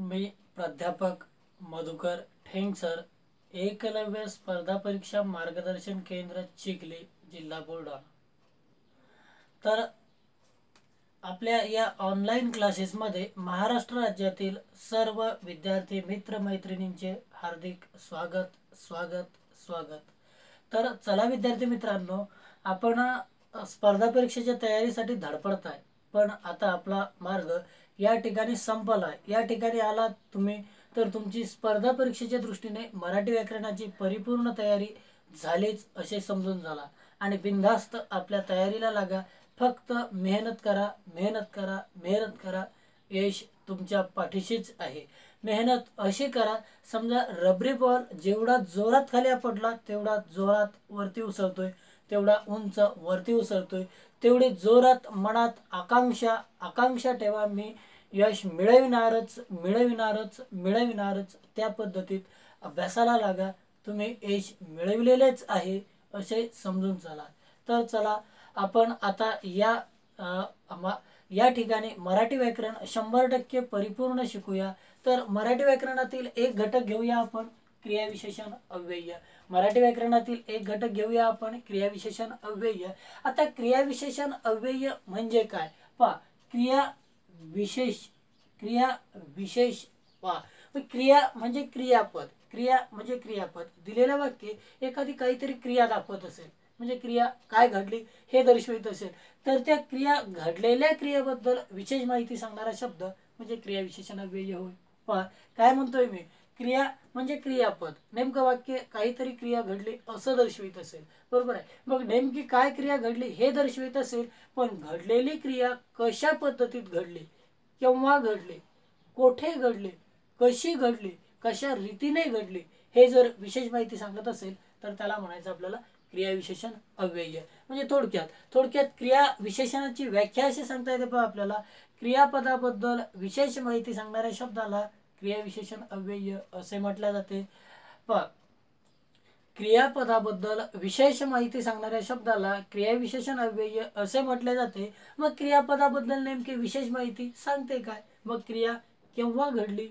मी प्राध्यापक मधुकर ठेंग सर, एकलव्य स्पर्धा परीक्षा मार्गदर्शन केंद्र चिखली, जिल्हा बुलढाणा। तर आपल्या या ऑनलाईन क्लासेसमध्ये महाराष्ट्र राज्यातील सर्व विद्यार्थी मित्र मैत्रिणींचे हार्दिक स्वागत स्वागत स्वागत। तर चला विद्यार्थी मित्रांनो, आपण स्पर्धा परीक्षेच्या तयारीसाठी धडपडताय, पण आता आपला मार्ग या ठिकाणी संपला आहे। या ठिकाणी आलात तुम्ही तर तुमची स्पर्धा परीक्षेच्या दृष्टीने मराठी व्याकरणाची परिपूर्ण तयारी झालीच असे समजून झाला आणि बिनधास्त आपल्या तयारीला लागा। फक्त मेहनत करा, मेहनत करा, मेहनत करा, यश तुमच्या पाठीशीच आहे। मेहनत अशी करा, समजा रबरी बॉल जेवढा जोरात खाली पडला तेवढा जोरात वरती उसळतोय, तेवढा उंच वरती उसळतोय, तेवढे जोरात मनात आकांक्षा आकांक्षा ठेवा, मी यश मिळविणारच मिळविणारच मिळविणारच। त्या पद्धतीत अभ्यासाला लागा, तुम्ही यश मिळविलेलेच आहे असे समजून चला। तर चला आपण आता या ठिकाणी मराठी व्याकरण 100% परिपूर्ण शिकूया। तर मराठी व्याकरणातील एक घटक घेऊया आपण, क्रियाविशेषण अव्यय। मराठी व्याकरणातील एक घटक घेऊया आपण, क्रियाविशेषण अव्यय। आता क्रियाविशेषण अव्यय म्हणजे काय पहा, क्रिया विशेष पहा, क्रिया म्हणजे क्रियापद, क्रिया म्हणजे क्रियापद। दिलेलं वाक्य एखादी काहीतरी क्रिया दाखवत असेल, म्हणजे क्रिया काय घडली हे दर्शवित असेल, तर त्या क्रिया घडलेल्या क्रियेबद्दल विशेष माहिती सांगणारा शब्द म्हणजे क्रियाविशेषण अव्यय होय। पहा काय म्हणतोय मी, क्रिया म्हणजे क्रियापद, नेमकं वाक्य काहीतरी क्रिया घडली असं दर्शवित असेल, बरोबर आहे। मग नेमकी काय क्रिया घडली हे दर्शवित असेल, पण घडलेली क्रिया कशा पद्धतीत घडली, केव्हा घडली, कोठे घडली, कशी घडली, कशा रीतीने घडली, हे जर विशेष माहिती सांगत असेल तर त्याला म्हणायचं आपल्याला क्रियाविशेषण अव्यय। म्हणजे थोडक्यात क्रिया विशेषणाची व्याख्या अशी सांगता येते पहा आपल्याला, क्रियापदाबद्दल विशेष माहिती सांगणाऱ्या शब्दाला क्रियाविशेषण अव्यय असे म्हटले जाते। पहा, क्रियापदाबद्दल विशेष माहिती सांगणाऱ्या शब्दाला क्रियाविशेषण अव्यय असे म्हटले जाते। मग क्रियापदाबद्दल नेमकी विशेष माहिती सांगते काय, मग क्रिया केव्हा घडली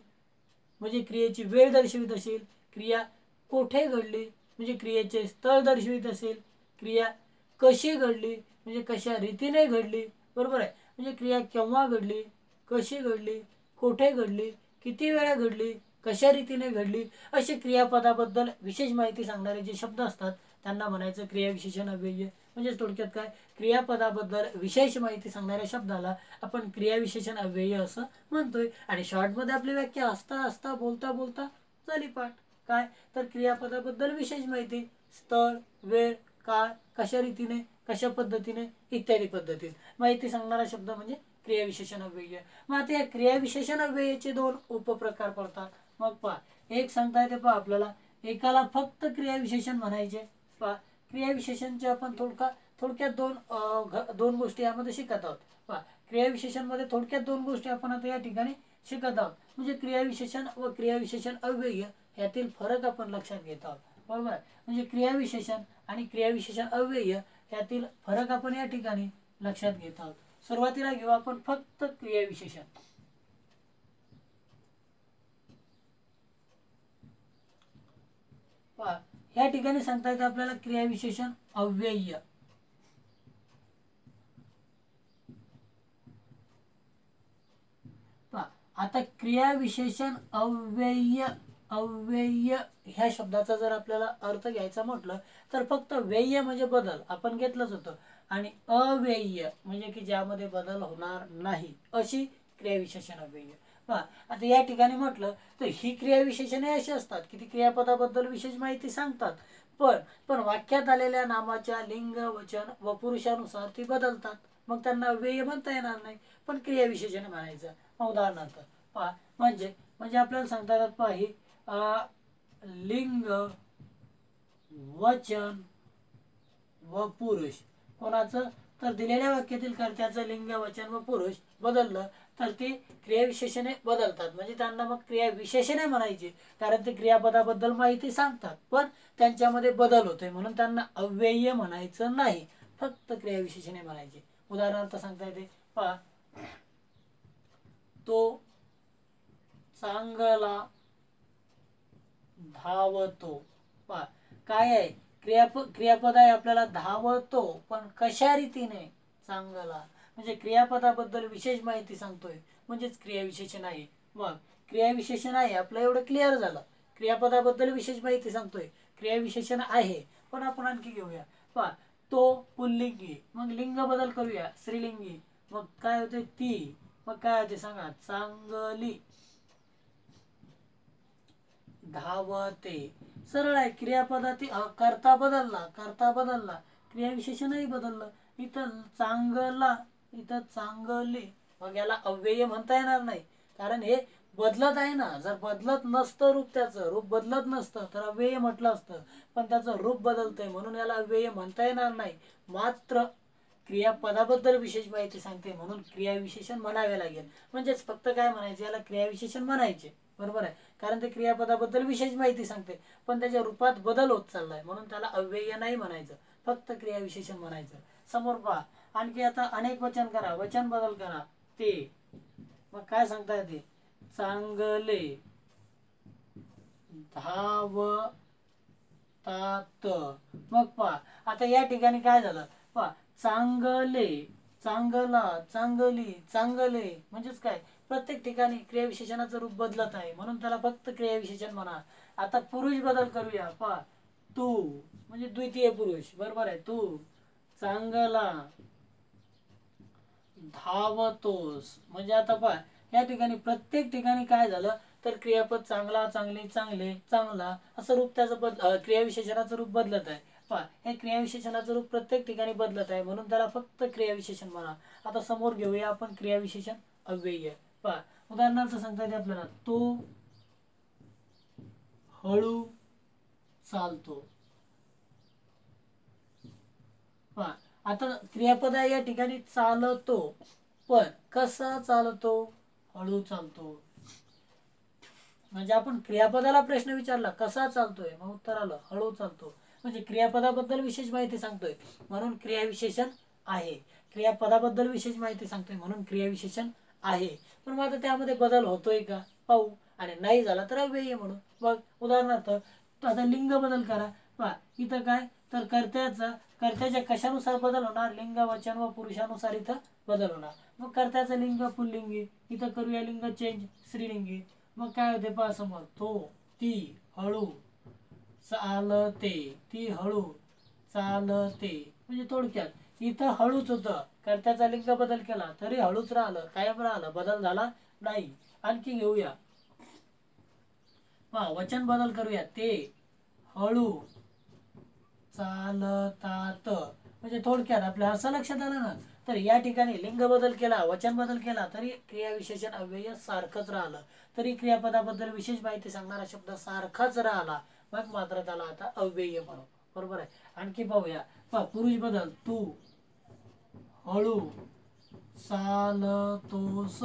म्हणजे क्रियेची वेळ दर्शवित असेल, क्रिया कोठे घडली म्हणजे क्रियेचे स्थळ दर्शवित असेल, क्रिया कशी घडली म्हणजे कशा रीतीने घडली, बरोबर आहे। म्हणजे क्रिया केव्हा घडली, कशी घडली, कोठे घडली, किती वेळा घडली, कशा रीतीने घडली, असे क्रियापदाबद्दल विशेष माहिती सांगणारे जे शब्द असतात त्यांना म्हणायचं क्रियाविशेषण अव्यय। म्हणजे थोडक्यात काय, क्रियापदाबद्दल विशेष माहिती सांगणाऱ्या शब्दाला आपण क्रियाविशेषण अव्यय असं म्हणतोय। आणि शॉर्टमध्ये आपली व्याख्या असता असता बोलता बोलता झाली पाठ। काय तर क्रियापदाबद्दल विशेष माहिती, स्थळ, वेळ, काळ, कशा रीतीने, कशा पद्धतीने इत्यादी पद्धतीत माहिती सांगणारा शब्द म्हणजे क्रियाविशेषण अव्यय। मग आता या क्रियाविशेषण अव्ययाचे दोन उपप्रकार पडतात। मग पहा, एक सांगता येते पहा आपल्याला, एकाला फक्त क्रियाविशेषण म्हणायचे। पहा, क्रियाविशेषणचे आपण थोडक्यात दोन गोष्टी यामध्ये शिकत आहोत। पहा, क्रियाविशेषण मध्ये थोडक्यात दोन गोष्टी आपण आता या ठिकाणी शिकत आहोत, म्हणजे क्रियाविशेषण व क्रियाविशेषण अव्यय यातील फरक आपण लक्षात घेत आहोत, बरोबर आहे। म्हणजे क्रियाविशेषण आणि क्रियाविशेषण अव्यय यातील फरक आपण या ठिकाणी लक्षात घेत आहोत। सुरुवातीला घेऊ आपण फक्त क्रियाविशेषण। पहा, या ठिकाणी सांगता येतं आपल्याला क्रियाविशेषण अव्यय। पहा, आता क्रियाविशेषण अव्यय ह्या शब्दाचा जर आपल्याला अर्थ घ्यायचा म्हटलं तर फक्त व्यय म्हणजे बदल आपण घेतलंच होतं, आणि अव्यय म्हणजे की ज्यामध्ये बदल होणार नाही अशी क्रियाविशेषण अव्यय। पहा, आता या ठिकाणी म्हटलं तर ही क्रियाविशेषणे अशी असतात की ती क्रियापदाबद्दल विशेष माहिती सांगतात, पण वाक्यात आलेल्या नामाच्या लिंग वचन व पुरुषानुसार ती बदलतात, मग त्यांना अव्यय म्हणता येणार नाही, पण क्रियाविशेषण म्हणायचं। उदाहरणार्थ पहा, म्हणजे आपल्याला सांगता येतात पहा, ही लिंग वचन व पुरुष कोणाचं, तर दिलेल्या वाक्यातील कर्त्याचं लिंग वचन व पुरुष बदललं तर ती क्रियाविशेषणे बदलतात, म्हणजे त्यांना मग क्रियाविशेषणे म्हणायची, कारण ते क्रियापदाबद्दल माहिती सांगतात पण त्यांच्यामध्ये बदल होतोय म्हणून त्यांना अव्यय म्हणायचं नाही, फक्त क्रियाविशेषणे म्हणायची। उदाहरणार्थ सांगता येते पहा, तो चांगला धावतो. पहा काय आहे, क्रियापद आहे आपल्याला धावतो, पण कशा रीतीने? चांगला. म्हणजे क्रियापदाबद्दल विशेष माहिती सांगतोय, म्हणजेच क्रियाविशेषण आहे. मग क्रियाविशेषण आहे आपलं एवढं क्लिअर झालं. क्रियापदाबद्दल विशेष माहिती सांगतोय, क्रियाविशेषण आहे. पण आपण आणखी घेऊया. पहा तो पुल्लिंगी, मग लिंग बदल करूया स्त्रीलिंगी. मग काय होते? ती. मग काय होते सांगा? चांगली धावते. सरळ आहे. क्रियापदातील कर्ता बदलला, क्रियाविशेषणही बदललं. इथं चांगला, इथं चांगली. मग याला अव्यय म्हणता येणार नाही, कारण हे बदलत आहे ना. जर बदलत नसतं रूप, त्याचं रूप बदलत नसतं तर अव्यय म्हटलं असतं, पण त्याचं रूप बदलतंय म्हणून याला अव्यय म्हणता येणार नाही. मात्र क्रियापदाबद्दल विशेष माहिती सांगते म्हणून क्रियाविशेषण म्हणावे लागेल. म्हणजेच फक्त काय म्हणायचे, याला क्रियाविशेषण म्हणायचे. बरोबर आहे, कारण ते क्रियापदाबद्दल विशेष माहिती सांगते, पण त्याच्या रूपात बदल होत चाललाय म्हणून त्याला अव्यय नाही म्हणायचं, फक्त क्रियाविशेषण म्हणायचं. समोर पहा आणखी, आता अनेक वचन करा, वचन बदल करा. ते. मग काय सांगता येते? चांगले धावतात. मग पहा आता या ठिकाणी काय झालं? पहा चांगले, चांगला, चांगली, चांगले. म्हणजेच काय, प्रत्येक ठिकाणी क्रियाविशेषणाचं रूप बदलत आहे म्हणून त्याला फक्त क्रियाविशेषण म्हणा. आता पुरुष बदल करूया. पहा तू, म्हणजे द्वितीय पुरुष. बरोबर आहे. तू चांगला धावतोस. म्हणजे आता पहा या ठिकाणी प्रत्येक ठिकाणी काय झालं तर क्रियापद चांगला, चांगली, चांगले, चांगला असं रूप त्याचं क्रियाविशेषणाचं रूप बदलत आहे. पहा हे क्रियाविशेषणाचं रूप प्रत्येक ठिकाणी बदलत आहे म्हणून त्याला फक्त क्रियाविशेषण म्हणा. आता समोर घेऊया आपण क्रियाविशेषण अव्यय. पहा उदाहरणार्थ सांगता येते आपल्याला, तो हळू चालतो. पहा आता क्रियापद आहे या ठिकाणी चालतो, पण कसा चालतो? हळू चालतो. म्हणजे आपण क्रियापदाला प्रश्न विचारला कसा चालतोय, मग उत्तर आलं हळू चालतो. म्हणजे क्रियापदाबद्दल विशेष माहिती सांगतोय म्हणून क्रियाविशेषण आहे. क्रियापदाबद्दल विशेष माहिती सांगतोय म्हणून क्रियाविशेषण आहे. पण मग आता त्यामध्ये बदल होतोय का पाहू, आणि नाही झाला तर अव्यय म्हणून. मग उदाहरणार्थ आता लिंग बदल करा. पहा इथं काय तर कर्त्याच्या कशानुसार बदल होणार? लिंग, वचन व पुरुषानुसार इथं बदल होणार. मग कर्त्याचं लिंग पुल्लिंगी, इथं करूया लिंग चेंज स्त्रीलिंगी. मग काय होते पहा समोर, तो, ती हळू चालते, ती हळू चालते. म्हणजे थोडक्यात इथं हळूच होतं, कर्त्याचा लिंग बदल केला तरी हळूच राहिलं, कायम राहिलं, बदल झाला नाही. आणखी घेऊया. पहा वचन बदल करूया. ते हळू चालतात. म्हणजे थोडक्यात आपल्या असं लक्षात आलं ना, तर या ठिकाणी लिंग बदल केला, वचन बदल केला तरी क्रियाविशेषण अव्यय सारखंच राहिलं, तरी क्रियापदाबद्दल विशेष माहिती सांगणारा शब्द सारखाच राहिला, मग मात्र त्याला आता अव्यय म्हणू. बरोबर आहे. आणखी पाहूया. पहा पुरुष बदल. तू हळू चालतोस.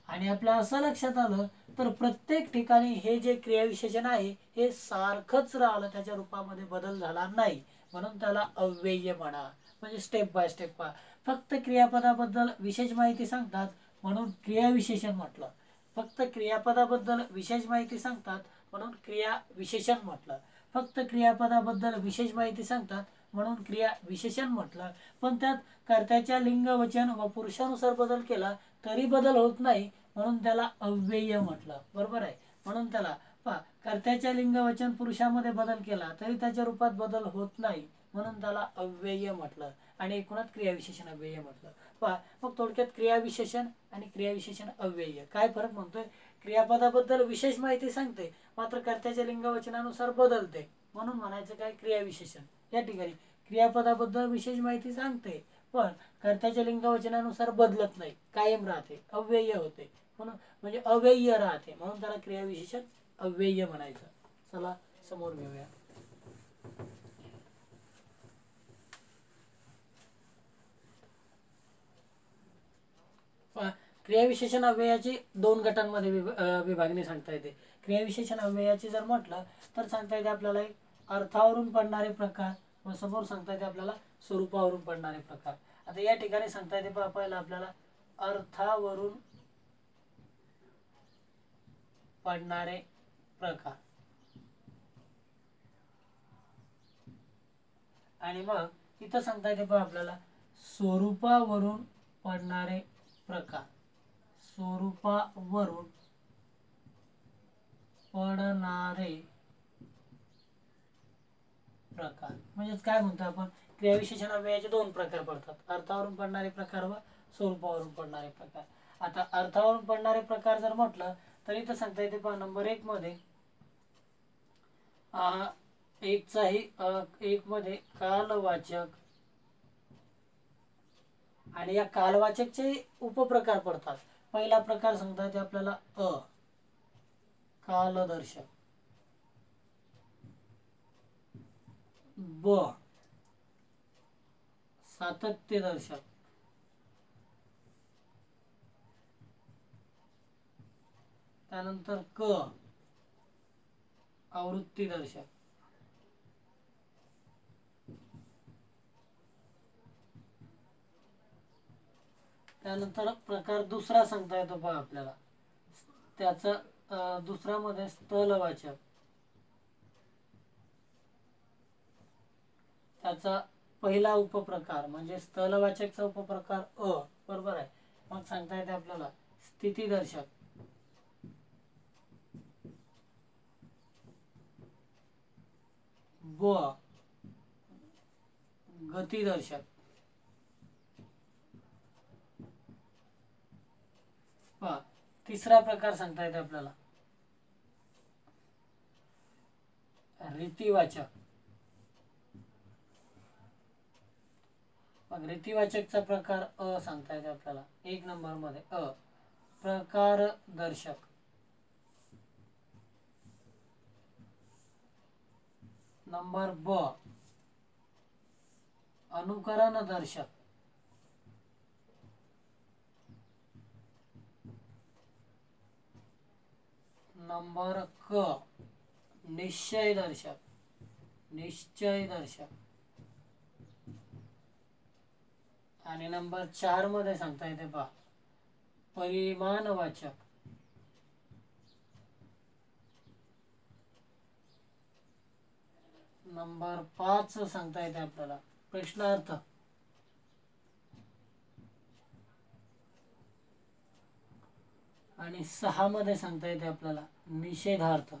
आणि आपल्या असं लक्षात आलं तर प्रत्येक ठिकाणी हे जे क्रियाविशेषण आहे हे सारखंच राहिलं, त्याच्या रूपामध्ये बदल झाला नाही म्हणून त्याला अव्यय म्हणा. म्हणजे स्टेप बाय स्टेप पहा. फक्त क्रियापदाबद्दल विशेष माहिती सांगतात म्हणून क्रियाविशेषण म्हटलं. फक्त क्रियापदाबद्दल विशेष माहिती सांगतात म्हणून क्रिया विशेषण म्हटलं. फक्त क्रियापदाबद्दल विशेष माहिती सांगतात म्हणून क्रिया विशेषण म्हटलं. पण त्यात कर्त्याच्या लिंग, वचन व पुरुषानुसार बदल केला तरी बदल होत नाही म्हणून त्याला अव्यय म्हटलं. बरोबर आहे. म्हणून त्याला पहा कर्त्याच्या लिंग, वचन, पुरुषामध्ये बदल केला तरी त्याच्या रूपात बदल होत नाही म्हणून त्याला अव्यय म्हटलं. आणि एकूणात क्रियाविशेषण अव्यय म्हटलं. पहा मग थोडक्यात क्रियाविशेषण आणि क्रियाविशेषण अव्यय काय फरक म्हणतोय? क्रियापदाबद्दल विशेष माहिती सांगते मात्र कर्त्याच्या लिंग, वचनानुसार बदलते म्हणून म्हणायचं काय? क्रियाविशेषण. या ठिकाणी क्रियापदाबद्दल विशेष माहिती सांगते पण कर्त्याच्या लिंग, वचनानुसार बदलत नाही, कायम राहते, अव्यय होते म्हणून, म्हणजे अव्यय राहते म्हणून त्याला क्रियाविशेषण अव्यय म्हणायचं. चला समोर घेऊया. क्रियाविशेषण अव्ययाची दोन गटांमध्ये विभागणी सांगता येते. क्रियाविशेषण अव्ययाची जर म्हटलं तर सांगता येते आपल्याला एक अर्थावरून पडणारे प्रकार व समोर सांगता येते आपल्याला स्वरूपावरून पडणारे प्रकार. आता या ठिकाणी सांगता येते पहिला आपल्याला अर्थावरून पडणारे प्रकार. आणि मग इथं सांगता येते पण आपल्याला स्वरूपावरून पडणारे प्रकार. स्वरूपावरून पडणारे प्रकार म्हणजेच काय म्हणतो आपण, क्रियाविशेषण अव्ययाचे दोन प्रकार पडतात, अर्थावरून पडणारे प्रकार व स्वरूपावरून पडणारे प्रकार. आता अर्थावरून पडणारे प्रकार जर म्हटलं तर इथं सांगता येते पहा नंबर 1 मध्ये एक मध्ये कालवाचक, आणि या कालवाचकचे उपप्रकार पडतात. पहिला प्रकार सांगता येते आपल्याला कालदर्शक, ब सातत्यदर्शक, त्यानंतर क आवृत्तीदर्शक, त्यानंतर प्रकार दुसरा सांगता येतो पहा आपल्याला, त्याचा दुसरा मध्ये स्थलवाचक, त्याचा पहिला उपप्रकार म्हणजे स्थलवाचकचा उपप्रकार बरोबर आहे. मग सांगता येते आपल्याला स्थितीदर्शक, ब गतिदर्शक, तिसरा प्रकार सांगता येते आपल्याला रीतिवाचक. मग रीतिवाचकचा प्रकार सांगता येते आपल्याला 1 नंबर मध्ये प्रकार दर्शक, नंबर ब अनुकरण दर्शक, नंबर क निश्चय दर्शक, निश्चय दर्शक, आणि नंबर 4 मध्ये सांगता येते पहा परिमाणवाचक, नंबर 5 सांगता येते आपल्याला प्रश्नार्थ, आणि 6 मध्ये सांगता येते आपल्याला निषेधार्थ.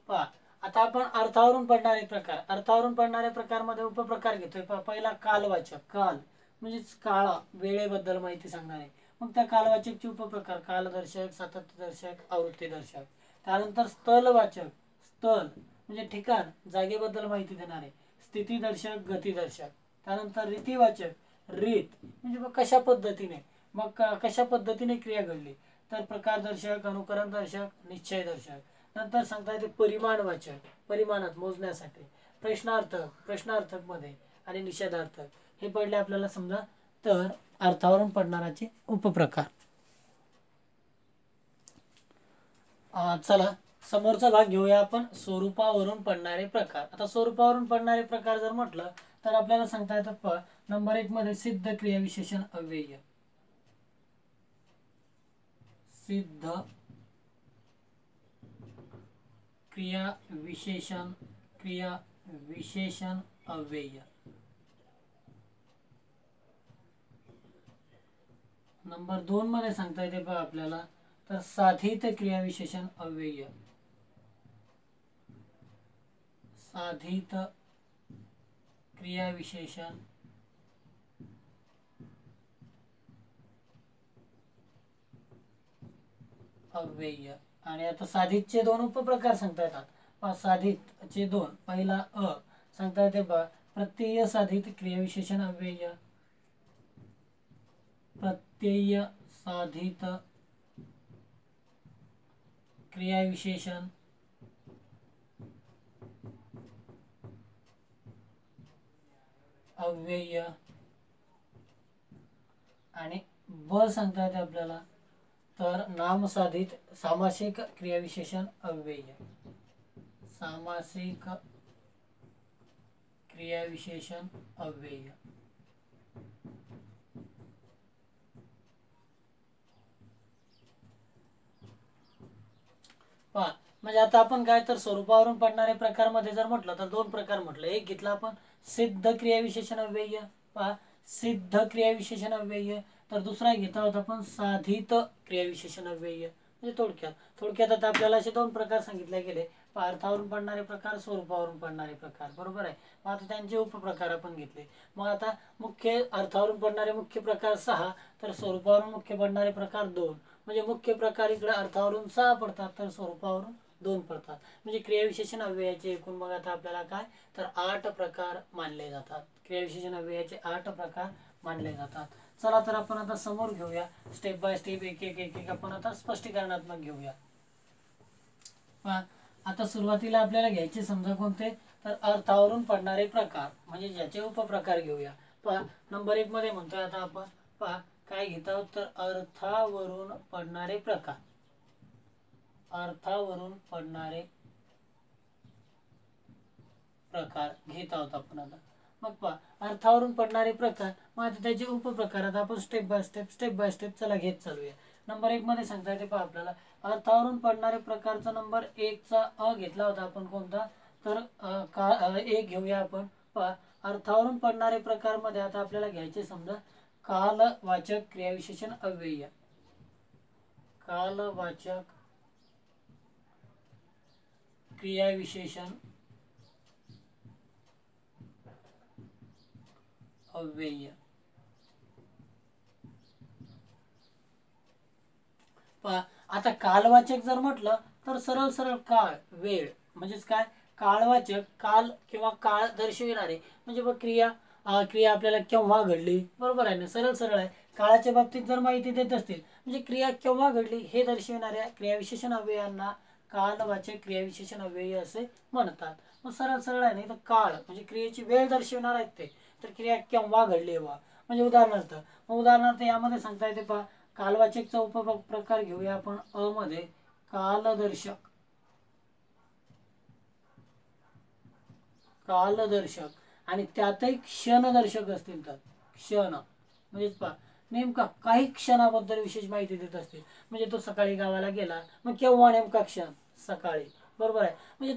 पहा आता आपण अर्थावरून पडणारे प्रकार, अर्थावरून पडणाऱ्या प्रकारमध्ये उपप्रकार घेतोय. पहिला कालवाचक, काल म्हणजेच काळा, वेळेबद्दल माहिती सांगणारे. मग त्या कालवाचकचे उपप्रकार कालदर्शक, सातत्यदर्शक, आवृत्तीदर्शक. त्यानंतर स्थलवाचक, स्थल म्हणजे ठिकाण, जागेबद्दल माहिती देणारे, स्थितीदर्शक, गतिदर्शक. त्यानंतर रीतिवाचक, रीत म्हणजे मग कशा पद्धतीने, मग कशा पद्धतीने क्रिया घडली, तर प्रकारदर्शक, अनुकरणदर्शक, निश्चयदर्शक. नंतर सांगता येते परिमाणवाचक, परिमाणात मोजण्यासाठी, प्रश्नार्थक, प्रश्नार्थक मध्ये, आणि निषेधार्थक. हे पडले आपल्याला समजा तर अर्थावरून पडणाराचे उपप्रकार. चला समोरचा भाग घेऊया आपण, स्वरूपावरून पडणारे प्रकार. आता स्वरूपावरून पडणारे प्रकार जर म्हटलं तर आपल्याला सांगता येतं नंबर 1 मध्ये सिद्ध क्रियाविशेषण अव्यय, सिद्ध क्रियाविशेषण अव्यय. नंबर 2 मध्ये सांगता येते पहा आपल्याला तर साधित क्रियाविशेषण अव्यय, साधित क्रियाविशेषण अव्यय. आणि आता साधितचे 2 उपप्रकार सांगता येतात. साधितचे 2, पहिला सांगता येते बा प्रत्यय साधित क्रियाविशेषण अव्यय, प्रत्यय साधित क्रियाविशेषण अव्यय. आणि ब सांगता येते आपल्याला तर नामसाधित सामासिक क्रियाविशेषण अव्यय, सामासिक क्रियाविशेषण अव्यय. पहा, म्हणजे आता आपण काय तर स्वरूपावरून पडणारे प्रकारमध्ये जर म्हटलं तर दोन प्रकार म्हटलं. एक घेतला आपण सिद्ध क्रियाविशेषण अव्यय. पहा, सिद्ध क्रियाविशेषण अव्यय. तर दुसरा घेतला होता आपण साधित क्रियाविशेषण अव्यय. म्हणजे थोडक्यात आता आपल्याला असे दोन प्रकार सांगितले गेले. अर्थावरून पडणारे प्रकार, स्वरूपावरून पडणारे प्रकार. बरोबर आहे. मग आता त्यांचे उपप्रकार आपण घेतले. मग आता मुख्य अर्थावरून पडणारे मुख्य प्रकार 6, तर स्वरूपावरून मुख्य पडणारे प्रकार 2. म्हणजे मुख्य प्रकार इकडे अर्थावरून 6 पडतात, तर स्वरूपावरून 2 पडतात. म्हणजे क्रियाविशेषण अव्ययाचे एकूण मग आता आपल्याला काय तर 8 प्रकार मानले जातात. क्रियाविशेषण अव्ययाचे 8 प्रकार मानले जातात. चला तर आपण आता समोर घेऊया, स्टेप बाय स्टेप एक एक आपण आता स्पष्टीकरणात्मक घेऊया. आता सुरुवातीला आपल्याला घ्यायचे समजा कोणते, तर अर्थावरून पडणारे प्रकार, म्हणजे ज्याचे उपप्रकार घेऊया. पहा, नंबर 1 मध्ये म्हणतोय आता आपण. पहा, काय घेत आहोत तर अर्थावरून पडणारे प्रकार. अर्थावरून पडणारे प्रकार घेत आहोत आपण आता. मग पहा, अर्थावरून पडणारे प्रकार, मग आता त्याचे उपप्रकार आता आपण स्टेप बाय स्टेप चला घेत चालूया. नंबर 1 मध्ये सांगता येते पहा आपल्याला, अर्थावरून पडणारे प्रकारचा नंबर 1 चा अ घेतला होता आपण कोणता, तर एक घेऊया आपण. पहा, अर्थावरून पडणारे प्रकार मध्ये आता आपल्याला घ्यायचे समजा कालवाचक क्रियाविशेषण अव्यय. कालवाचक क्रियाविशेषण अव्यय. पहा, आता कालवाचक जर म्हटलं तर सरळ सरळ काळ, वेळ, म्हणजेच काय कालवाचक, काल किंवा काळ दर्शविणारे. म्हणजे बघ क्रिया आपल्याला केव्हा घडली, बरोबर आहे ना, सरळ सरळ आहे. काळाच्या बाबतीत जर माहिती देत असतील, म्हणजे क्रिया केव्हा घडली हे दर्शविणाऱ्या क्रियाविशेषण अव्ययांना कालवाचक क्रियाविशेषण अव्यय असे म्हणतात. मग सरळ सरळ आहे ना, तर काळ म्हणजे क्रियेची वेळ दर्शविणार आहेत ते, तर क्रिया केव्हा घडली वा, म्हणजे उदाहरणार्थ यामध्ये सांगता येते पहा, कालवाचकचा उपप्रकार घेऊया आपण अ मध्ये, कालदर्शक. आणि त्यातही क्षणदर्शक असतील, तर क्षण म्हणजेच पहा, नेमका काही क्षणाबद्दल विशेष माहिती देत असतील. म्हणजे तो सकाळी गावाला गेला, मग केव्हा नेमका क्षण, सकाळी. बरोबर आहे. म्हणजे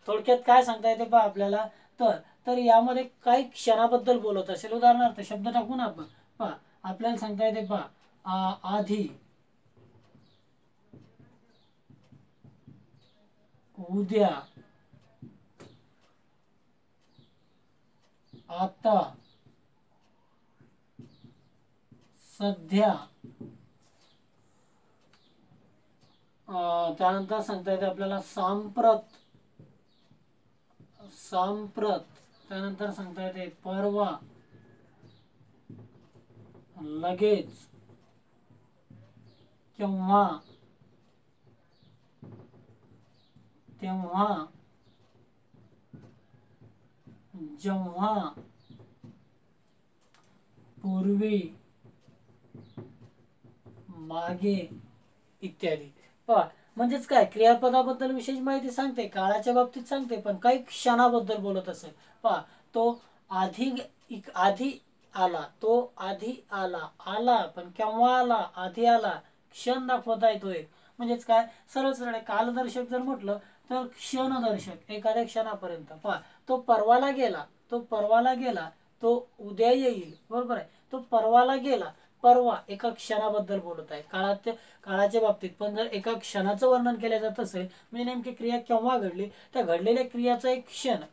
थोडक्यात काय सांगता येते पहा आपल्याला, तर तर यामध्ये काही क्षणाबद्दल बोलत असेल. उदाहरणार्थ शब्द टाकून आपण पहा, आपल्याला सांगता येते पहा, आधी, उद्या, आता, सध्या, त्यानंतर सांगता येते आपल्याला सांप्रत, त्यानंतर सांगता येते परवा, लगेच, केव्हा, तेव्हा, जेव्हा, पूर्वी, मागे इत्यादी. पहा, म्हणजेच काय क्रियापदाबद्दल विशेष माहिती सांगते, काळाच्या बाबतीत सांगते, पण काही क्षणाबद्दल बोलत असेल. पहा, तो आधी आला, तो आधी आला पण केव्हा आला, आधी आला, क्षण दाखवता येतो एक. म्हणजेच काय सरळ सरळ कालदर्शक जर म्हटलं तर क्षणदर्शक, एखाद्या क्षणापर्यंत. पहा, तो परवाला गेला, तो उद्या येईल. बरोबर आहे. तो परवाला गेला, परवा एका क्षणाबद्दल बोलत आहे, काळाच्या बाबतीत. पण जर एका क्षणाचं वर्णन केलं जात असेल, म्हणजे नेमकी क्रिया केव्हा घडली, त्या घडलेल्या क्रियाचा एक क्षण,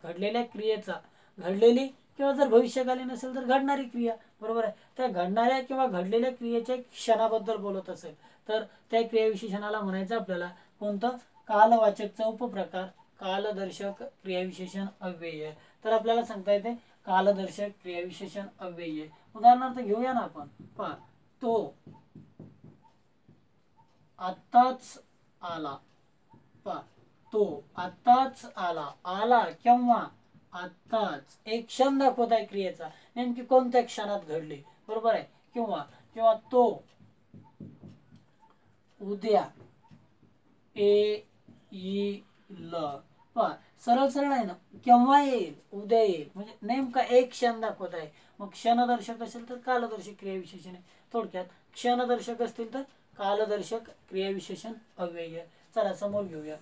घडलेली किंवा जर भविष्यकालीन नसेल तर घडणारी क्रिया. बरोबर आहे. त्या घडणाऱ्या किंवा घडलेल्या क्रियेच्या क्षणाबद्दल बोलत असेल, तर त्या क्रियाविशेषणाला म्हणायचं आपल्याला कोणतं, कालवाचकचा उपप्रकार कालदर्शक क्रियाविशेषण अव्यय. तर आपल्याला सांगता येते कालदर्शक क्रियाविशेषण अव्यय. उदाहरणार्थ घेऊया ना आपण. पहा, तो आत्ताच आला. पहा, तो आत्ताच आला केव्हा, आत्ताच, एक क्षण दाखवत आहे क्रियेचा, नेमकी कोणत्या क्षणात घडली. बरोबर आहे. किंवा तो उद्या येईल. पहा, सरळ सरळ आहे ना, केव्हा येईल, उद्या येईल, म्हणजे नेमका एक क्षण दाखवत आहे. मग क्षणदर्शक असेल तर कालदर्शक क्रियाविशेषण आहे. थोडक्यात क्षणदर्शक असतील तर कालदर्शक क्रियाविशेषण अव्यय. चला समोर घेऊया.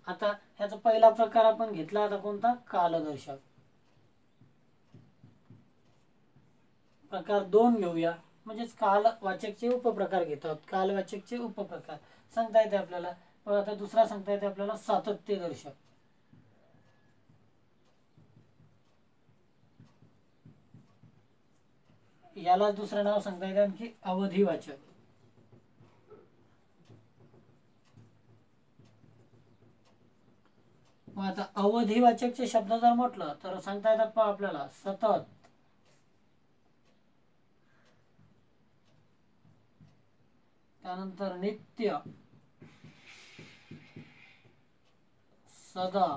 आता ह्याचा पहिला प्रकार आपण घेतला, आता कोणता? कालदर्शक. प्रकार 2 घेऊया, म्हणजेच कालवाचकचे उपप्रकार घेत आहोत. कालवाचकचे उपप्रकार सांगता येते आपल्याला. आता दुसरा सांगता येते आपल्याला सातत्यदर्शक. याला दुसरं नाव सांगता येते आणखी अवधिवाचक. मग आता अवधिवाचकचे शब्द जर म्हटलं तर सांगता येतात पहा आपल्याला सतत, त्यानंतर नित्य, सदा,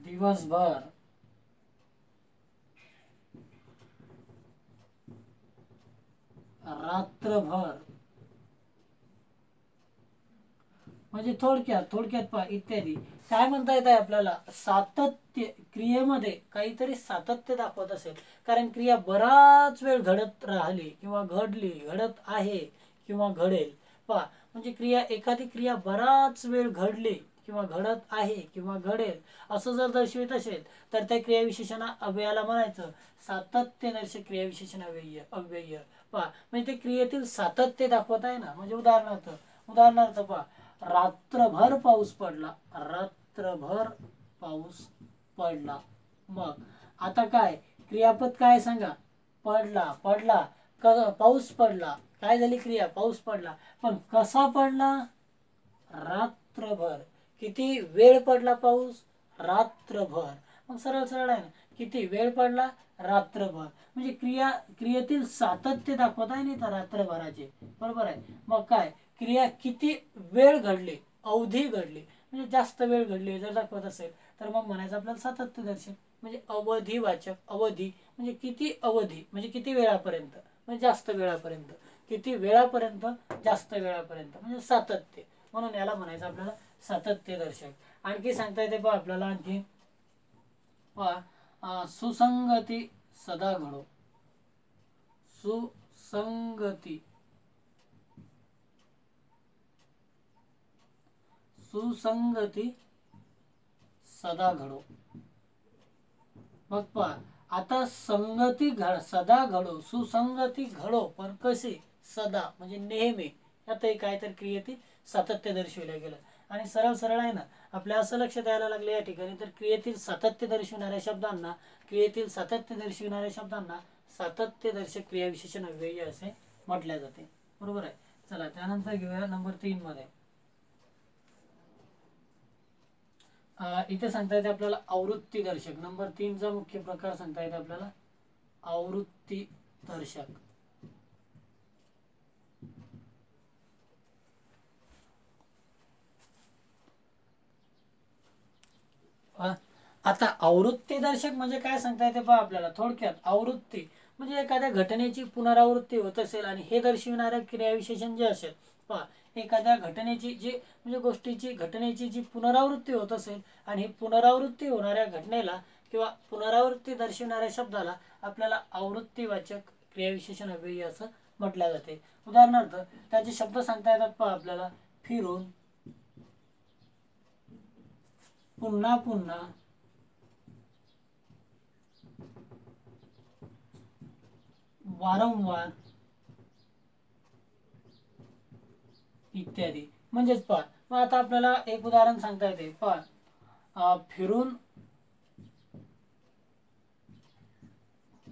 दिवसभर, रात्रभर. म्हणजे थोडक्यात पहा इत्यादी. काय म्हणता येत आहे आपल्याला? सातत्य, क्रियेमध्ये काहीतरी सातत्य दाखवत असेल, कारण क्रिया बराच वेळ घडत राहिली किंवा घडली, घडत आहे किंवा घडेल. पहा म्हणजे एखादी क्रिया बराच वेळ घडली किंवा घडत आहे किंवा घडेल असं जर दर्शवित असेल तर त्या क्रियाविशेषणा अव्ययाला म्हणायचं सातत्यदर्शक क्रियाविशेषण अव्यय. पहा म्हणजे ते क्रियेतील सातत्य दाखवत आहे ना. म्हणजे उदाहरणार्थ पहा, रात्रभर पाऊस पडला, रात्रभर पाऊस पडला. मग आता काय क्रियापद काय सांगा? पडला. पाऊस पडला. काय झाली क्रिया? पाऊस पडला. पण कसा पडला? रात्रभर. किती वेळ पडला पाऊस? रात्रभर. मग सरळ सरळ आहे ना, किती वेळ पडला? रात्रभर. म्हणजे क्रियेतील सातत्य दाखवत आहे नाही तर रात्रभराचे, बरोबर आहे. मग काय क्रिया किती वेळ घडली, अवधी घडली, म्हणजे जास्त वेळ घडली जर दाखवत असेल तर मग म्हणायचं आपल्याला सातत्यदर्शक. म्हणजे अवधिवाचक. अवधी म्हणजे किती अवधी, म्हणजे किती वेळापर्यंत, म्हणजे जास्त वेळापर्यंत. किती वेळापर्यंत? जास्त वेळापर्यंत, म्हणजे सातत्य. म्हणून याला म्हणायचं आपल्याला सातत्यदर्शक. आणखी सांगता येते पहा आपल्याला, आणखी पहा सुसंगती सदा घडो. सुसंगती सदा घडो. मग पहा आता सदा घडो, सुसंगती घडो, पण कशी? सदा म्हणजे नेहमी. आता काहीतरी क्रियेतील सातत्य दर्शविलं गेलं. आणि सरळ सरळ आहे ना, आपल्या असं लक्षात यायला लागलं या ठिकाणी, तर क्रियेतील सातत्य दर्शविणाऱ्या शब्दांना सातत्यदर्शक क्रियाविशेषण अव्यय असे म्हटले जाते, बरोबर आहे. चला त्यानंतर घेऊया नंबर 3 मध्ये. इथे सांगता येते आपल्याला आवृत्ती दर्शक. नंबर 3 चा मुख्य प्रकार सांगता येते आपल्याला आवृत्ती दर्शक. आता आवृत्ती दर्शक म्हणजे काय सांगता येते पहा आपल्याला थोडक्यात. आवृत्ती म्हणजे एखाद्या घटनेची पुनरावृत्ती होत असेल आणि हे दर्शविणाऱ्या क्रियाविशेषण जे असेल, पहा एखाद्या घटनेची म्हणजे घटनेची जी पुनरावृत्ती होत असेल आणि ही पुनरावृत्ती होणाऱ्या घटनेला किंवा पुनरावृत्ती दर्शविणाऱ्या शब्दाला आपल्याला आवृत्तीवाचक क्रियाविशेषण अव्यय असं म्हटलं जाते. उदाहरणार्थ त्याचे शब्द सांगता येतात पहा आपल्याला फिरून, पुन्हा पुन्हा, वारंवार इत्यादी. म्हणजेच पहा मग आता आपल्याला एक उदाहरण सांगता येते पहा, फिरून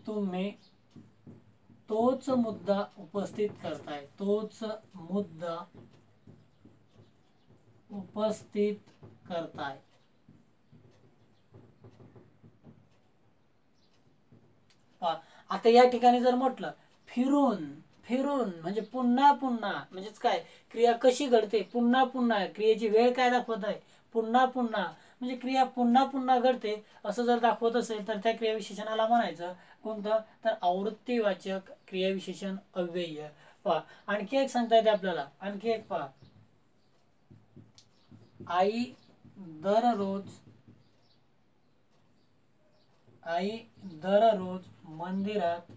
तुम्ही तोच मुद्दा उपस्थित करताय. तोच मुद्दा उपस्थित करताय. आता या ठिकाणी जर म्हटलं फिरून म्हणजे पुन्हा पुन्हा, म्हणजेच काय क्रिया कशी घडते? पुन्हा पुन्हा. क्रियेची वेळ काय दाखवत आहे? पुन्हा पुन्हा. म्हणजे क्रिया पुन्हा पुन्हा घडते असं जर दाखवत असेल तर त्या क्रियाविशेषणाला म्हणायचं कोणतं? तर आवृत्तीवाचक क्रियाविशेषण अव्यय. पहा आणखी एक सांगता येते आपल्याला, आणखी एक पहा, आई दररोज मंदिरात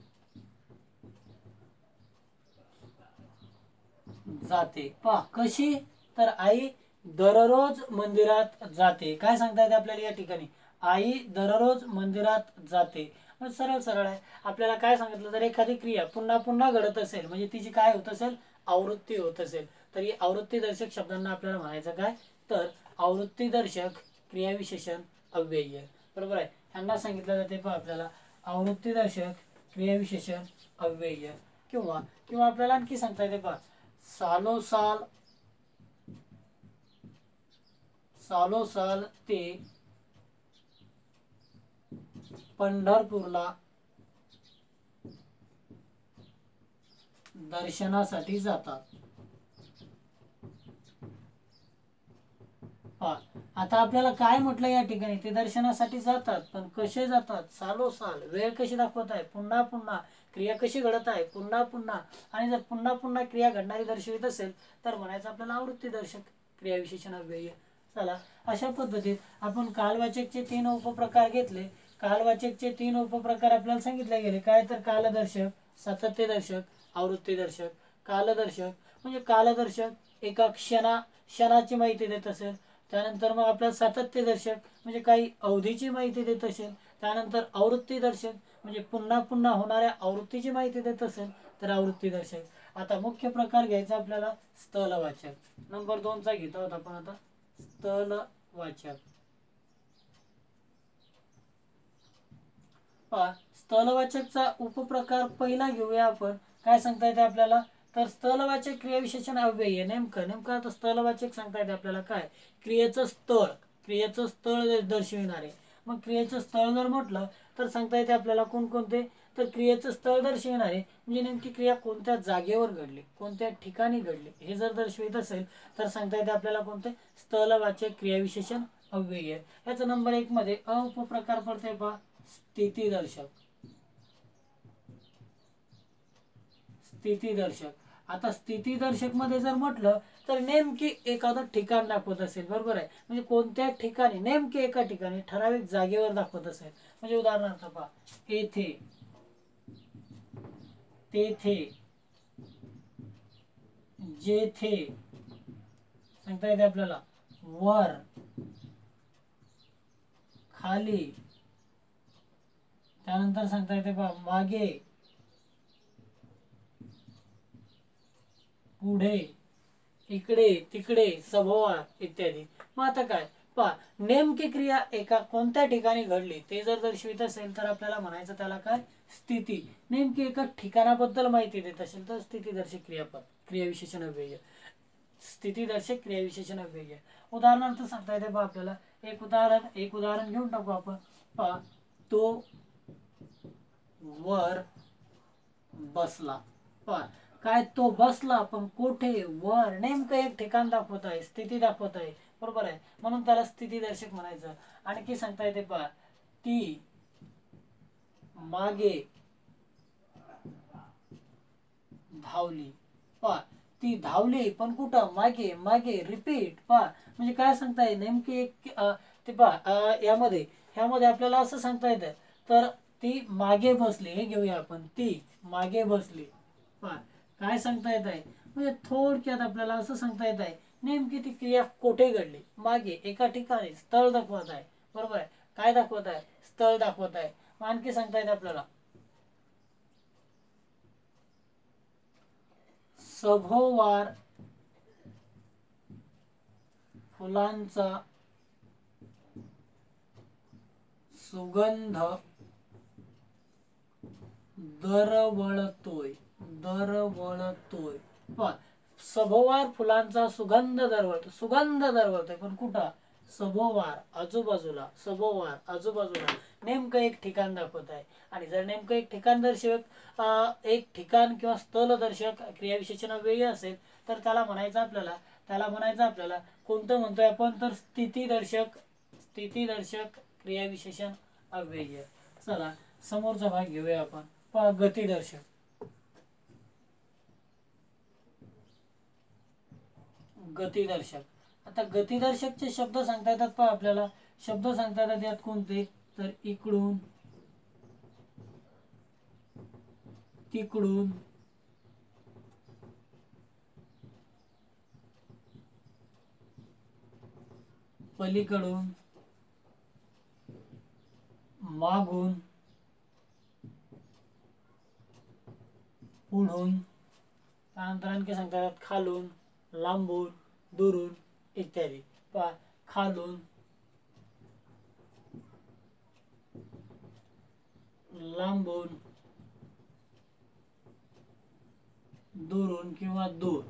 जाते. पहा कशी, तर आई दररोज मंदिरात जाते. काय सांगता येते आपल्याला या ठिकाणी, आई दररोज मंदिरात जाते. मग सरळ सरळ आहे. आपल्याला काय सांगितलं, जर एखादी क्रिया पुन्हा पुन्हा घडत असेल म्हणजे तिची काय होत असेल, आवृत्ती होत असेल, तर ही आवृत्तीदर्शक शब्दांना आपल्याला म्हणायचं काय, तर आवृत्तीदर्शक क्रियाविशेषण अव्यय. बरोबर आहे. ह्यांना सांगितलं जाते पहा आपल्याला आवृत्तीदर्शक क्रियाविशेषण अव्यय. किंवा किंवा आपल्याला आणखी सांगता येते पहा सालोसाल, सालोसाल ते पंढरपूरला दर्शनासाठी जातात. आता आपल्याला काय म्हटलं या ठिकाणी, ते दर्शनासाठी जातात, पण कसे जातात, सालोसाल, वेळ कशी दाखवत आहे, पुन्हा पुन्हा, क्रिया कशी घडत आहे, पुन्हा पुन्हा. आणि जर पुन्हा पुन्हा क्रिया घडणारी दर्शवित असेल तर म्हणायचं आपल्याला आवृत्तीदर्शक क्रियाविशेषण अव्यय. चला, अशा पद्धतीत आपण कालवाचकचे 3 उपप्रकार घेतले. कालवाचकचे 3 उपप्रकार आपल्याला सांगितले गेले. काय, तर कालदर्शक, सातत्यदर्शक, आवृत्तीदर्शक. कालदर्शक म्हणजे कालदर्शक एका क्षणाची माहिती देत असेल. त्यानंतर मग आपल्याला सातत्यदर्शक म्हणजे काही अवधीची माहिती देत असेल. त्यानंतर आवृत्तीदर्शक म्हणजे पुन्हा पुन्हा होणाऱ्या आवृत्तीची माहिती देत असेल तर आवृत्तीदर्शक. आता मुख्य प्रकार घ्यायचा आपल्याला स्थलवाचक. नंबर 2 चा घेतो आहोत आपण आता, स्थलवाचक. पहा, स्थलवाचकचा उपप्रकार पहिला घेऊया आपण. काय सांगता येते आपल्याला, तर स्थलवाचक क्रियाविशेषण अव्यय. नेमकं आता स्थलवाचक सांगता येते आपल्याला काय, क्रियेचं स्थळ दर्शविणारे. मग क्रियेचं स्थळ जर म्हटलं तर सांगता येते आपल्याला कोणकोणते, तर क्रियेचं स्थळ दर्शविणारे म्हणजे नेमकी क्रिया कोणत्या जागेवर घडली, कोणत्या ठिकाणी घडली, हे जर दर्शवित असेल तर सांगता येते आपल्याला कोणते, स्थलवाचक क्रियाविशेषण अव्यय. याचा नंबर 1 मध्ये उपप्रकार पडते पहा स्थितीदर्शक. स्थितीदर्शक. आता स्थितीदर्शक मध्ये जर म्हटलं तर नेमकी एखादं ठिकाण दाखवत असेल. बरोबर आहे. म्हणजे कोणत्या ठिकाणी, नेमके एका ठिकाणी ठराविक जागेवर दाखवत असेल. म्हणजे उदाहरणार्थ पहा, येथे, तेथे, जेथे, सांगता येते आपल्याला वर, खाली, त्यानंतर सांगता येते पहा मागे, पुढे, इकडे, तिकडे, सभोवार इत्यादी. मग आता काय पहा, नेमकी क्रिया एका कोणत्या ठिकाणी घडली ते जर दर्शवित असेल तर आपल्याला म्हणायचं त्याला काय, स्थिती. नेमकी एका ठिकाणाबद्दल माहिती देत असेल तर स्थितीदर्शक क्रियाविशेषण अव्यय. स्थितीदर्शक क्रियाविशेषण अव्यय. उदाहरणार्थ सांगता येते पहा आपल्याला एक उदाहरण घेऊन टाकू आपण. पहा, तो वर बसला. पहा, काय, तो बसला, पण कोठे, वर, नेमकं एक ठिकाण दाखवत आहे, स्थिती दाखवत आहे. बरोबर आहे. म्हणून त्याला स्थितीदर्शक म्हणायचं. आणखी सांगता येते पहा, ती मागे धावली. पहा, ती धावली पण कुठं, मागे, मागे, रिपीट. पहा, म्हणजे काय सांगता येईल, नेमकी एक ते पहा ह्यामध्ये आपल्याला असं सांगता येतं, तर ती मागे बसली, हे घेऊया आपण, ती मागे बसली. पहा, काय सांगता येत आहे, म्हणजे थोडक्यात आपल्याला असं सांगता येत आहे नेमकी ती क्रिया कोठे घडली, मागे एका ठिकाणी, स्थळ दाखवत आहे. बरोबर आहे. काय दाखवत आहे, स्थळ दाखवत आहे. आणखी सांगता येते आपल्याला सभोवार फुलांचा सुगंध दरवळतोय. पण सभोवार फुलांचा सुगंध दरवळतोय, पण कुठं, सभोवार, आजूबाजूला, सभोवार, आजूबाजूला, नेमकं एक ठिकाण दाखवत आहे. आणि जर नेमकं एक ठिकाण दर्शक एक ठिकाण किंवा स्थल दर्शक क्रियाविशेषण अव्यय असेल तर त्याला म्हणायचं आपल्याला कोणतं म्हणतोय आपण, तर स्थितीदर्शक क्रियाविशेषण अव्यय. चला, समोरचा भाग घेऊया आपण. पहा, गतिदर्शक. आता गतिदर्शकचे शब्द सांगता येतात पहा आपल्याला. शब्द सांगता येतात यात कोणते, तर इकडून, तिकडून, पलीकडून, मागून, पुढून, त्यानंतर आणखी सांगतात खालून, लांबून, दुरून इत्यादी. पहा खालून, लांबून, दुरून किंवा दूर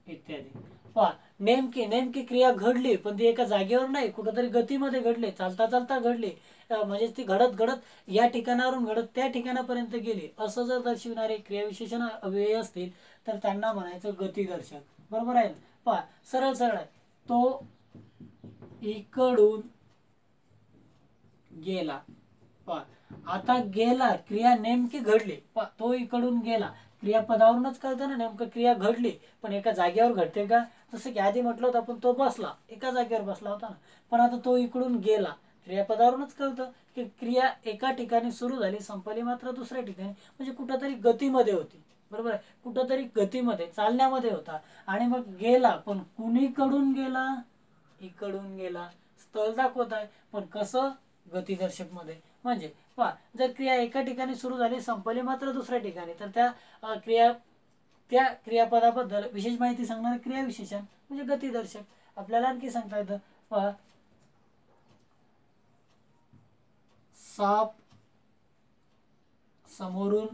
इत्यादी. पहा नेमकी क्रिया घडली, पण ती एका जागेवर नाही, कुठेतरी गतीमध्ये घडली, चालता चालता घडली, म्हणजे ती घडत घडत या ठिकाणावरून घडत त्या ठिकाणापर्यंत गेली, असं जर दर्शविणारे क्रियाविशेषण अव्ययी असतील तर त्यांना म्हणायचं गतिदर्शक. बरोबर आहे. पहा सरळ सरळ आहे. तो इकडून गेला. पहा आता गेला, क्रिया नेमकी घडली. पहा तो इकडून गेला, क्रियापदावरूनच कळतं ना नेमकं क्रिया घडली, पण एका जागेवर घडते का? जसं की आधी म्हटलं होतं आपण, तो बसला, एका जागेवर बसला होता ना. पण आता तो इकडून गेला, क्रियापदावरूनच कळतं की क्रिया एका ठिकाणी सुरू झाली, संपली मात्र दुसऱ्या ठिकाणी, म्हणजे कुठंतरी गतीमध्ये होती. बरोबर आहे. कुठंतरी गतीमध्ये, चालण्यामध्ये होता. आणि मग गेला, पण कुणीकडून गेला? इकडून गेला. स्थळ दाखवत आहे, पण कसं? गतिदर्शक मध्ये. म्हणजे पहा जर क्रिया एका ठिकाणी सुरू झाली, संपली मात्र दुसऱ्या ठिकाणी, तर त्या क्रियापदाबद्दल विशेष माहिती सांगणारे क्रियाविशेषण म्हणजे गतिदर्शक. आपल्याला आणखी सांगता येतं. पहा साप समोरून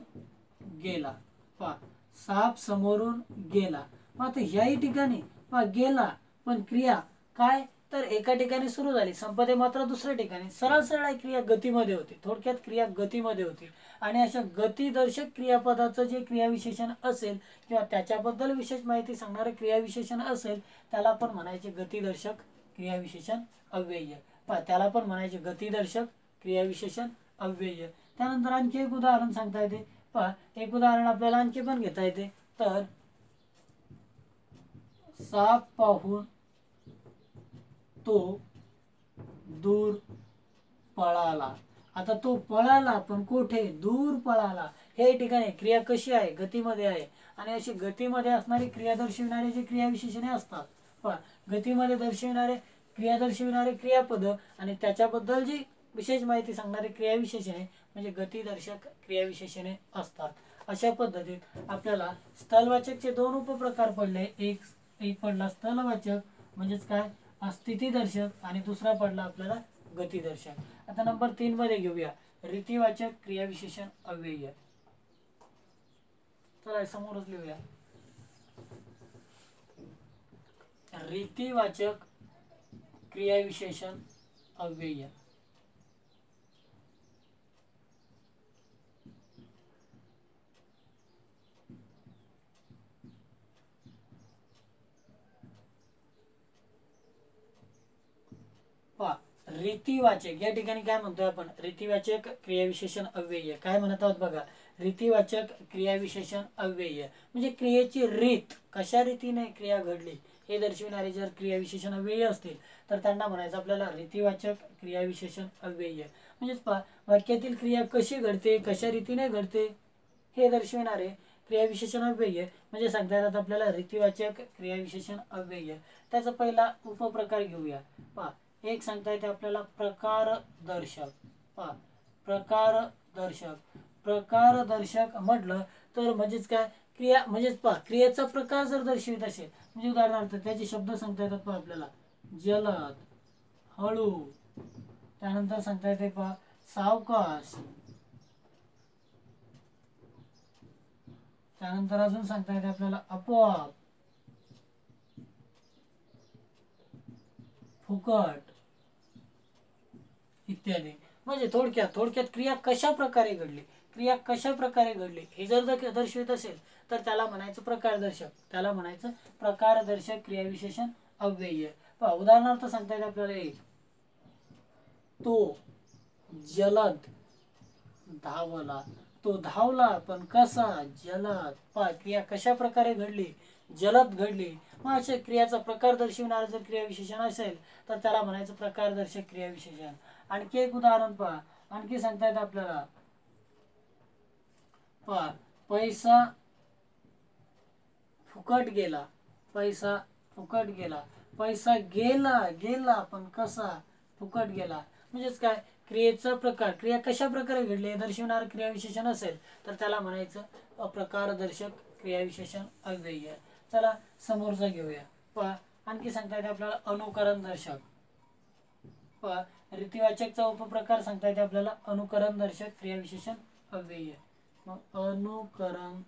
गेला. पहा साप समोरून गेला. आता याही ठिकाणी पहा गेला, पण क्रिया काय? तर एका ठिकाणी सुरू झाली, संपते मात्र दुसऱ्या ठिकाणी. सरळ सरळ क्रिया गतीमध्ये होती. थोडक्यात क्रिया गतीमध्ये होती. आणि अशा गतिदर्शक क्रियापदाचं जे क्रियाविशेषण असेल किंवा त्याच्याबद्दल विशेष माहिती सांगणारे क्रियाविशेषण असेल, त्याला पण म्हणायचे गतिदर्शक क्रियाविशेषण अव्यय. पहा त्याला पण म्हणायचे गतिदर्शक क्रियाविशेषण अव्यय. त्यानंतर आणखी एक उदाहरण सांगता येते. पहा एक उदाहरण आपल्याला आणखी पण घेता येते. तर साप पाहून तो दूर पळाला. आता तो पळाला, पण कुठे? दूर पळाला. हे ठिकाणी क्रिया कशी आहे? गतीमध्ये आहे. आणि अशी गतीमध्ये असणारी क्रिया दर्शविणारे जे क्रियाविशेषणे असतात, पहा गतीमध्ये क्रिया दर्शविणारे क्रियापद आणि त्याच्याबद्दल जी विशेष माहिती सांगणारे क्रियाविशेषणे म्हणजे गतिदर्शक क्रियाविशेषणे असतात. अशा पद्धतीत आपल्याला स्थलवाचकचे दोन उपप्रकार पडले. एक पडला स्थलवाचक म्हणजेच काय? स्थितीदर्शक, आणि दुसरा पडला आपल्याला गतिदर्शक. आता नंबर 3 मध्ये घेऊया रीतिवाचक क्रियाविशेषण अव्यय. चला समोरच लिहूया. रीतिवाचक क्रियाविशेषण अव्यय. पहा रीतिवाचक या ठिकाणी काय म्हणतोय आपण? रीतिवाचक क्रियाविशेषण अव्यय. काय म्हणत आहोत बघा? रीतिवाचक क्रियाविशेषण अव्यय म्हणजे क्रियेची रीत, कशा रीतीने क्रिया घडली हे दर्शविणारे जर क्रियाविशेषण अव्यय असतील तर त्यांना म्हणायचं आपल्याला रीतिवाचक क्रियाविशेषण अव्यय. म्हणजेच पहा वाक्यातील क्रिया कशी घडते, कशा रीतीने घडते हे दर्शविणारे क्रियाविशेषण अव्यय म्हणजे सांगता येतात आपल्याला रीतिवाचक क्रियाविशेषण अव्यय. त्याचा पहिला उपप्रकार घेऊया. पहा एक सांगता येते आपल्याला प्रकारदर्शक. पहा प्रकारदर्शक म्हटलं तर म्हणजेच काय? क्रिया म्हणजेच पहा क्रियेचा प्रकार जर दर्शवित असेल, म्हणजे उदाहरणार्थ त्याचे शब्द सांगता येतात पहा आपल्याला जलद, हळू, त्यानंतर सांगता येते पहा सावकाश, त्यानंतर अजून सांगता येते आपल्याला आपोआप, फुकट इत्यादी. म्हणजे थोडक्यात क्रिया कशा प्रकारे घडली हे जर दर्शवित असेल तर त्याला म्हणायचं प्रकारदर्शक. त्याला म्हणायचं प्रकारदर्शक क्रियाविशेषण अव्यय. पहा उदाहरणार्थ सांगता येते आपल्याला एक, तो जलद धावला. तो धावला, पण कसा? जलद. पहा क्रिया कशा प्रकारे घडली? जलद घडली. मग अशा क्रियाचा प्रकार दर्शविणारं जर क्रियाविशेषण असेल तर त्याला म्हणायचं प्रकारदर्शक क्रियाविशेषण. आणखी एक उदाहरण पहा. आणखी सांगता येतं आपल्याला पहा पैसा फुकट गेला. पैसा फुकट गेला. पैसा गेला गेला पण कसा, फुकट गेला. म्हणजेच काय, क्रियेचा प्रकार, क्रिया कशा प्रकारे घडली हे दर्शवणारं क्रियाविशेषण असेल तर त्याला म्हणायचं अप्रकारदर्शक क्रियाविशेषण अव्यय. चला समोरचा घेऊया. पहा आणखी सांगता येते आपल्याला अनुकरण दर्शक. पहा रीतिवाचकचा उपप्रकार सांगता येते आपल्याला अनुकरण दर्शक क्रियाविशेषण अव्यय. मग अनुकरण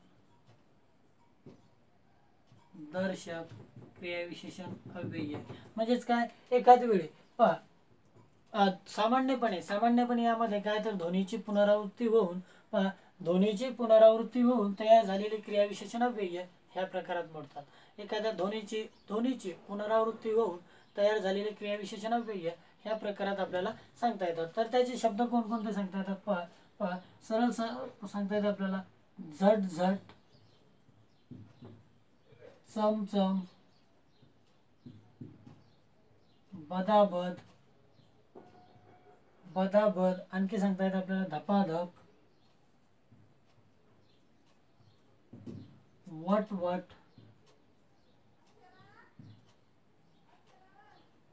दर्शक क्रियाविशेषण अव्यय म्हणजेच काय, एखाद्या वेळी पहा सामान्यपणे यामध्ये काय तर ध्वनीची पुनरावृत्ती होऊन ध्वनीची पुनरावृत्ती होऊन तयार झालेली क्रियाविशेषण अव्यय ह्या प्रकारात मोडतात. एखाद्या ध्वनीची पुनरावृत्ती होऊन तयार झालेले क्रियाविशेषण अव्यय ह्या प्रकारात आपल्याला सांगता येतात. तर त्याचे शब्द कोणकोणते सांगता येतात पहा सरळ सांगता येतात आपल्याला झट झट, चमचम, बदाबद, बदाबद, आणखी सांगता येतात आपल्याला धपाधप, वटवट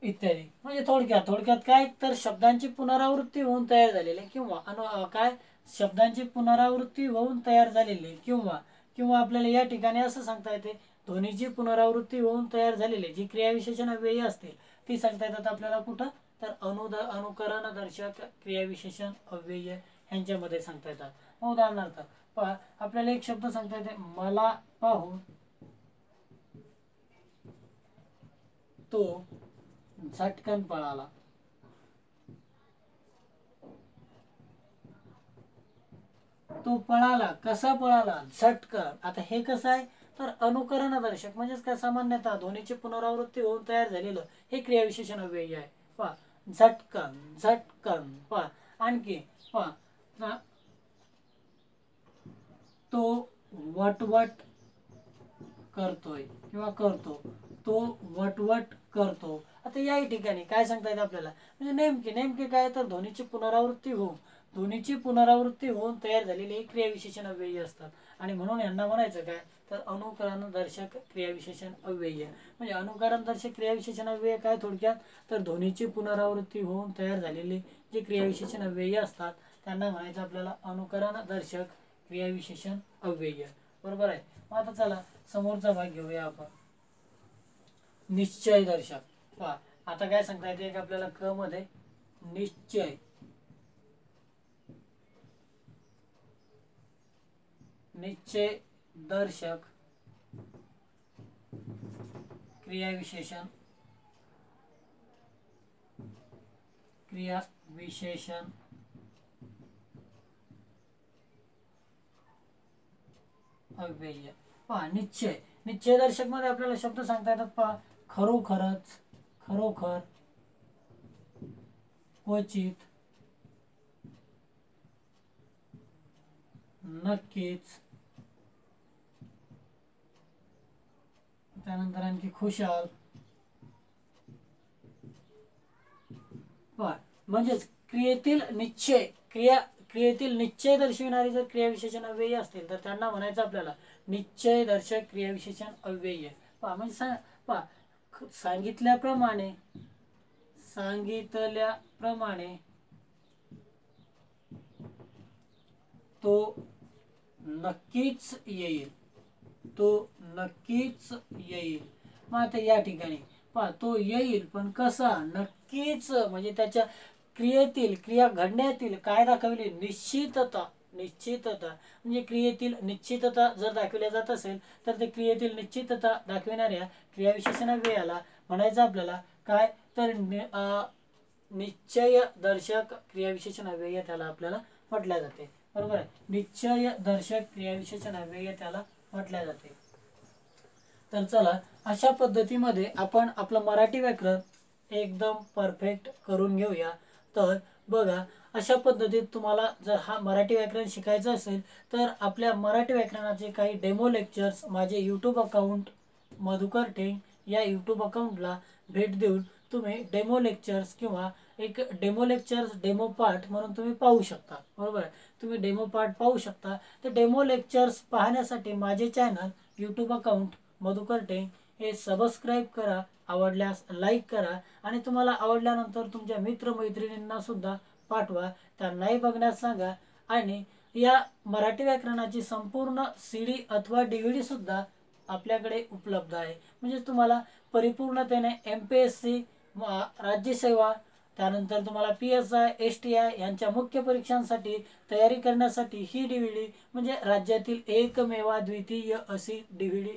इत्यादी. म्हणजे थोडक्यात काय तर शब्दांची पुनरावृत्ती होऊन तयार झालेले किंवा काय शब्दांची पुनरावृत्ती होऊन तयार झालेले किंवा आपल्याला या ठिकाणी असं सांगता येते ध्वनीची पुनरावृत्ती होऊन तयार झालेले जी क्रियाविशेषण अव्ययी असतील ती सांगता येतात आपल्याला कुठं, तर अनुकरण दर्शक क्रियाविशेषण अव्यय ह्यांच्यामध्ये सांगता येतात. उदाहरणार्थ पहा आपल्याला एक शब्द सांगता येते मला पाहून तो झटकन पळाला. तो पळाला, कसा पळाला, झटकन. आता हे कसं आहे तर अनुकरण दर्शक म्हणजेच काय, सामान्यतः ध्वनीची पुनरावृत्ती होऊन तयार झालेलं हे क्रियाविशेषण अव्यय आहे. पहा झटकन, झटकन. पहा आणखी पहा तो वटवट करतोय किंवा करतो, तो वटवट करतो. आता याही ठिकाणी काय सांगता येते आपल्याला, म्हणजे नेमके काय तर ध्वनीची पुनरावृत्ती होऊन तयार झालेले क्रियाविशेषण अव्ययी असतात आणि म्हणून यांना म्हणायचं काय तर अनुकरण दर्शक क्रियाविशेषण अव्यय. म्हणजे अनुकरण दर्शक क्रियाविशेषण अव्यय काय थोडक्यात तर ध्वनीची पुनरावृत्ती होऊन तयार झालेले जे क्रियाविशेषण अव्ययी असतात त्यांना म्हणायचं आपल्याला अनुकरण दर्शक क्रियाविशेषण अव्यय. बरोबर आहे. मग आता चला समोरचा भाग घेऊया आपण, निश्चय दर्शक. पहा आता काय सांगता येते की आपल्याला क मध्ये निश्चय दर्शक क्रियाविशेषण अव्यय. पहा निश्चय दर्शक मध्ये आपल्याला शब्द सांगता येतात. पहा खरोखरच, खरोखर, क्वचित, नक्कीच, त्यानंतर आणखी खुशाल. पहा म्हणजेच क्रियेतील निश्चय दर्शविणारी जर क्रियाविशेषण अव्ययी असतील तर त्यांना म्हणायचं आपल्याला निश्चय दर्शक क्रियाविशेषण अव्यय. पहा म्हणजे पहा सांगितल्याप्रमाणे तो नक्कीच येईल, मग आता या ठिकाणी पहा तो येईल पण कसा, नक्कीच. म्हणजे त्याच्या क्रिया घडण्यातील काय दाखवली, निश्चितता. म्हणजे क्रियेतील निश्चितता जर दाखवल्या जात असेल तर ते क्रियेतील निश्चितता दाखविणाऱ्या क्रियाविशेषण अव्ययाला म्हणायचं आपल्याला काय तर निश्चय दर्शक क्रियाविशेषण अव्यय त्याला आपल्याला म्हटल्या जाते. बरोबर आहे. निश्चय दर्शक क्रियाविशेषण अव्यय त्याला म्हटल्या जाते. तर चला अशा पद्धतीमध्ये आपण आपलं मराठी व्याकरण एकदम परफेक्ट करून घेऊया. तर बघा अशा पद्धतीत तुम्हाला जर हा मराठी व्याकरण शिकायचं असेल तर आपल्या मराठी व्याकरणाचे काही डेमो लेक्चर्स माझे यूट्यूब अकाउंट मधुकर टेंग या यूट्यूब अकाउंटला भेट देऊन तुम्ही डेमो लेक्चर्स किंवा एक डेमो पार्ट म्हणून तुम्ही पाहू शकता. बरोबर, तुम्ही डेमो पार्ट पाहू शकता. ते डेमो लेक्चर्स पाहण्यासाठी माझे channel YouTube account Madhukar tang हे सबस्क्राईब करा, आवडल्यास लाईक करा आणि तुम्हाला आवडल्यानंतर तुमच्या मित्रमैत्रिणींना सुद्धा पाठवा, त्यांनाही बघण्यास सांगा. आणि या मराठी व्याकरणाची संपूर्ण CD अथवा DVD सुद्धा आपल्याकडे उपलब्ध आहे. म्हणजे तुम्हाला परिपूर्णतेने MPSC, राज्यसेवा, त्यानंतर तुम्हाला PSI, STI यांच्या मुख्य परीक्षांसाठी तयारी करण्यासाठी ही DVD म्हणजे राज्यातील एकमेवाद्वितीय अशी DVD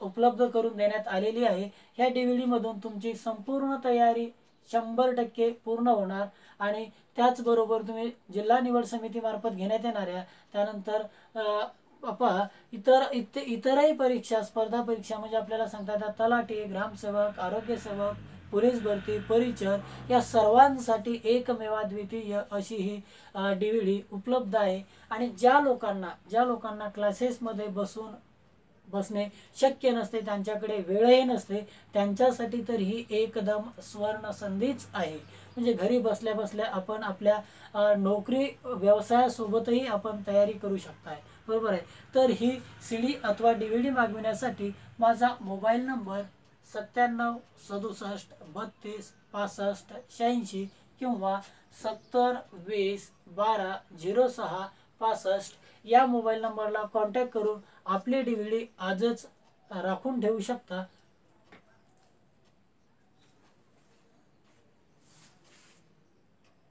उपलब्ध करून देण्यात आलेली आहे. ह्या DVD मधून तुमची संपूर्ण तयारी 100% पूर्ण होणार. आणि त्याचबरोबर तुम्ही जिल्हा निवड समितीमार्फत घेण्यात येणाऱ्या, त्यानंतर इतरही परीक्षा, स्पर्धा परीक्षा म्हणजे आपल्याला सांगता येतात तलाठी, ग्रामसेवक, आरोग्यसेवक, पोलीस भरती, परिचर या सर्वांसाठी एकमेवाद्वितीय अशी ही DVD उपलब्ध आहे. आणि ज्या लोकांना क्लासेसमध्ये बसणे शक्य नसते, त्यांच्याकडे वेळही नसते, त्यांच्यासाठी तर ही एकदम स्वर्ण संधीच आहे. म्हणजे घरी बसल्या बसल्या आपण आपल्या नोकरी व्यवसायासोबतही आपण तयारी करू शकताय, बरोबर आहे. तर ही CD अथवा DVD मागविण्यासाठी माझा मोबाईल नंबर 9767326586 किंवा 7020120665 या मोबाईल नंबरला कॉन्टॅक्ट करून आपली DVD आजच राखून ठेवू शकता.